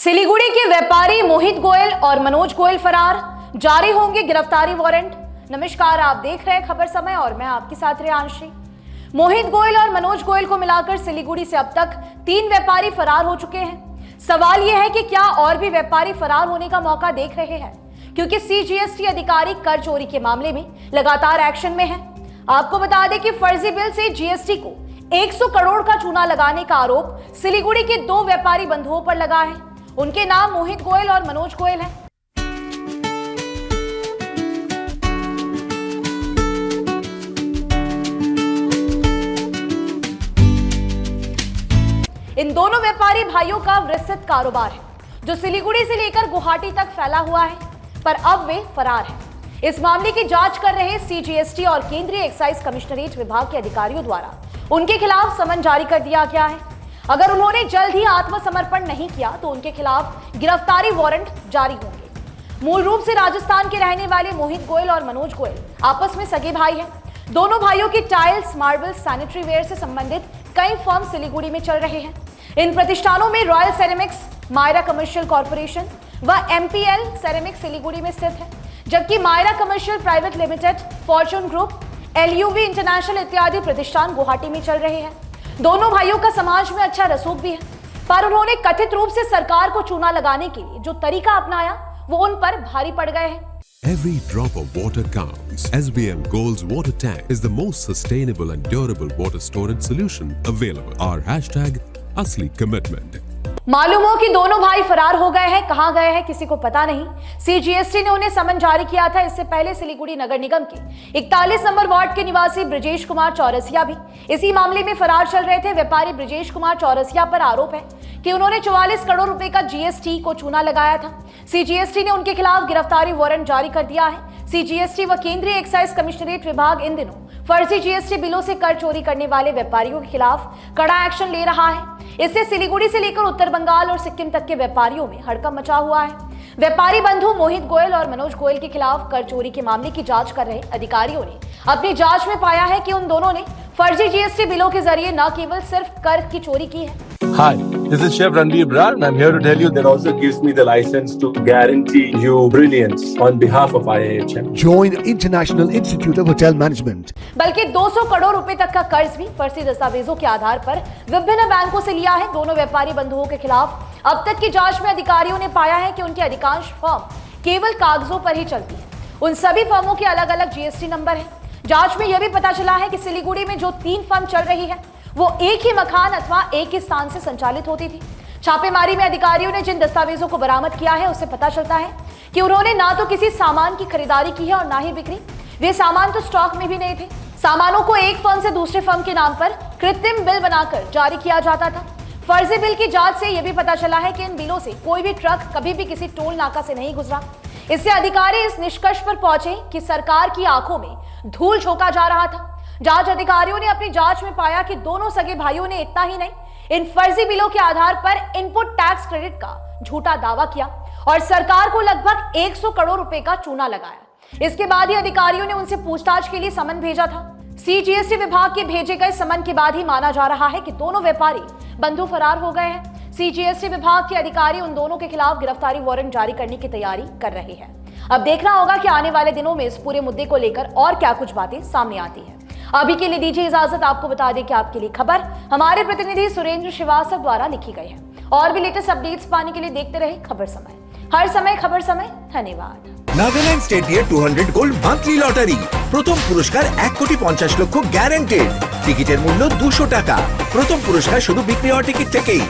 सिलीगुड़ी के व्यापारी मोहित गोयल और मनोज गोयल फरार, जारी होंगे गिरफ्तारी वारंट। नमस्कार, आप देख रहे हैं खबर समय और मैं आपके साथ रेयांशी। मोहित गोयल और मनोज गोयल को मिलाकर सिलीगुड़ी से अब तक 3 व्यापारी फरार हो चुके हैं। सवाल यह है कि क्या और भी व्यापारी फरार होने का मौका देख रहे हैं, क्योंकि सीजीएसटी अधिकारी कर चोरी के मामले में लगातार एक्शन में है। आपको बता दें कि फर्जी बिल से जीएसटी को 100 करोड़ का चूना लगाने का आरोप सिलीगुड़ी के 2 व्यापारी बंधुओं पर लगा है। उनके नाम मोहित गोयल और मनोज गोयल हैं। इन दोनों व्यापारी भाइयों का विस्तृत कारोबार है, जो सिलीगुड़ी से लेकर गुवाहाटी तक फैला हुआ है, पर अब वे फरार हैं। इस मामले की जांच कर रहे सीजीएसटी और केंद्रीय एक्साइज कमिश्नरेट विभाग के अधिकारियों द्वारा उनके खिलाफ समन जारी कर दिया गया है। अगर उन्होंने जल्द ही आत्मसमर्पण नहीं किया तो उनके खिलाफ गिरफ्तारी वारंट जारी होंगे। मूल रूप से राजस्थान के रहने वाले मोहित गोयल और मनोज गोयल आपस में सगे भाई हैं। दोनों भाइयों की टाइल्स, मार्बल्स, सैनिटरी वेयर से संबंधित कई फर्म सिलीगुड़ी में चल रहे हैं। इन प्रतिष्ठानों में royal ceramics, Myra commercial corporation व एमपीएल सेरेमिक्स सिलीगुड़ी में स्थित है, जबकि Myra commercial private limited, fortune group, LUV international इत्यादि प्रतिष्ठान गुवाहाटी में चल रहे हैं। दोनों भाइयों का समाज में अच्छा रसूख भी है, पर उन्होंने कथित रूप से सरकार को चूना लगाने के लिए जो तरीका अपनाया वो उन पर भारी पड़ गए हैं। Every drop of water counts. SBM Gold's water tank is the most sustainable and durable water storage solution available. Our hashtag असली commitment. मालूम हो कि दोनों भाई फरार हो गए हैं, कहां गए हैं किसी को पता नहीं। सीजीएसटी ने उन्हें समन जारी किया था। इससे पहले सिलीगुड़ी नगर निगम के 41 नंबर वार्ड के निवासी ब्रिजेश कुमार चौरसिया भी इसी मामले में फरार चल रहे थे। व्यापारी ब्रिजेश कुमार चौरसिया पर आरोप है कि उन्होंने 44 करोड़ रुपए का जीएसटी को चूना लगाया था। सीजीएसटी ने उनके खिलाफ गिरफ्तारी वारंट जारी कर दिया है। सीजीएसटी व केंद्रीय एक्साइज कमिश्नरेट विभाग इन दिनों फर्जी जीएसटी बिलों से कर चोरी करने वाले व्यापारियों के खिलाफ कड़ा एक्शन ले रहा है। इससे सिलीगुड़ी से लेकर उत्तर बंगाल और सिक्किम तक के व्यापारियों में हड़कंप मचा हुआ है। व्यापारी बंधु मोहित गोयल और मनोज गोयल के खिलाफ कर चोरी के मामले की जांच कर रहे अधिकारियों ने अपनी जांच में पाया है कि उन दोनों ने फर्जी जीएसटी बिलों के जरिए न केवल सिर्फ कर की चोरी की है। Hi, this is Chef Ranveer Brar and I'm here to tell you that also gives me the license to guarantee you brilliance on behalf of IIHM. Join International Institute of Hotel Management. बल्कि 200 करोड़ रुपए तक का कर्ज भी फर्जी दस्तावेजों के आधार पर विभिन्न बैंकों से लिया है। दोनों व्यापारी बंधुओं के खिलाफ अब तक की जांच में अधिकारियों ने पाया है कि उनकी अधिकांश फर्म केवल कागजों पर ही चलती है। उन सभी फर्मों के अलग अलग जीएसटी नंबर है। जांच में यह भी पता चला है कि सिलीगुड़ी में जो 3 फर्म चल रही है वो एक ही मकान अथवा एक ही स्थान से संचालित होती थी। छापेमारी में अधिकारियों ने जिन दस्तावेजों को बरामद किया है उससे पता चलता है कि उन्होंने ना तो किसी सामान की खरीदारी की है और ना ही बिक्री। वे सामान तो स्टॉक में भी नहीं थे। सामानों को एक फर्म से दूसरे फर्म के नाम पर कृत्रिम बिल बनाकर जारी किया जाता था। फर्जी बिल की जांच से यह भी पता चला है कि इन बिलों से कोई भी ट्रक कभी भी किसी टोल नाका से नहीं गुजरा। इससे अधिकारी इस निष्कर्ष पर पहुंचे कि सरकार की आंखों में धूल झोंका जा रहा था। जांच अधिकारियों ने अपनी जांच में पाया कि दोनों सगे भाइयों ने इतना ही नहीं, इन फर्जी बिलों के आधार पर इनपुट टैक्स क्रेडिट का झूठा दावा किया और सरकार को लगभग 100 करोड़ रुपए का चूना लगाया। इसके बाद ही अधिकारियों ने उनसे पूछताछ के लिए समन भेजा था। सीजीएसटी विभाग के भेजे गए समन के बाद ही माना जा रहा है कि दोनों व्यापारी बंधु फरार हो गए हैं। सीजीएसटी विभाग के अधिकारी उन दोनों के खिलाफ गिरफ्तारी वारंट जारी करने की तैयारी कर रहे हैं। अब देखना होगा कि आने वाले दिनों में इस पूरे मुद्दे को लेकर और क्या कुछ बातें सामने आती है। अभी के लिए दीजिए इजाजत। आपको बता दें कि आपके लिए खबर हमारे प्रतिनिधि सुरेंद्र श्रीवास्तव द्वारा लिखी गई है। और भी लेटेस्ट अपडेट्स पाने के लिए देखते रहे खबर समय। हर समय खबर समय। धन्यवाद। নাগাল্যান্ড স্টেট দিয়ে 200 গোল্ড মান্থলি লটারি, প্রথম পুরস্কার 1,50,00,000 গ্যারান্টেড। টিকিটের মূল্য 200 টাকা। প্রথম পুরস্কার শুধু বিক্রি হওয়া টিকিট থেকেই।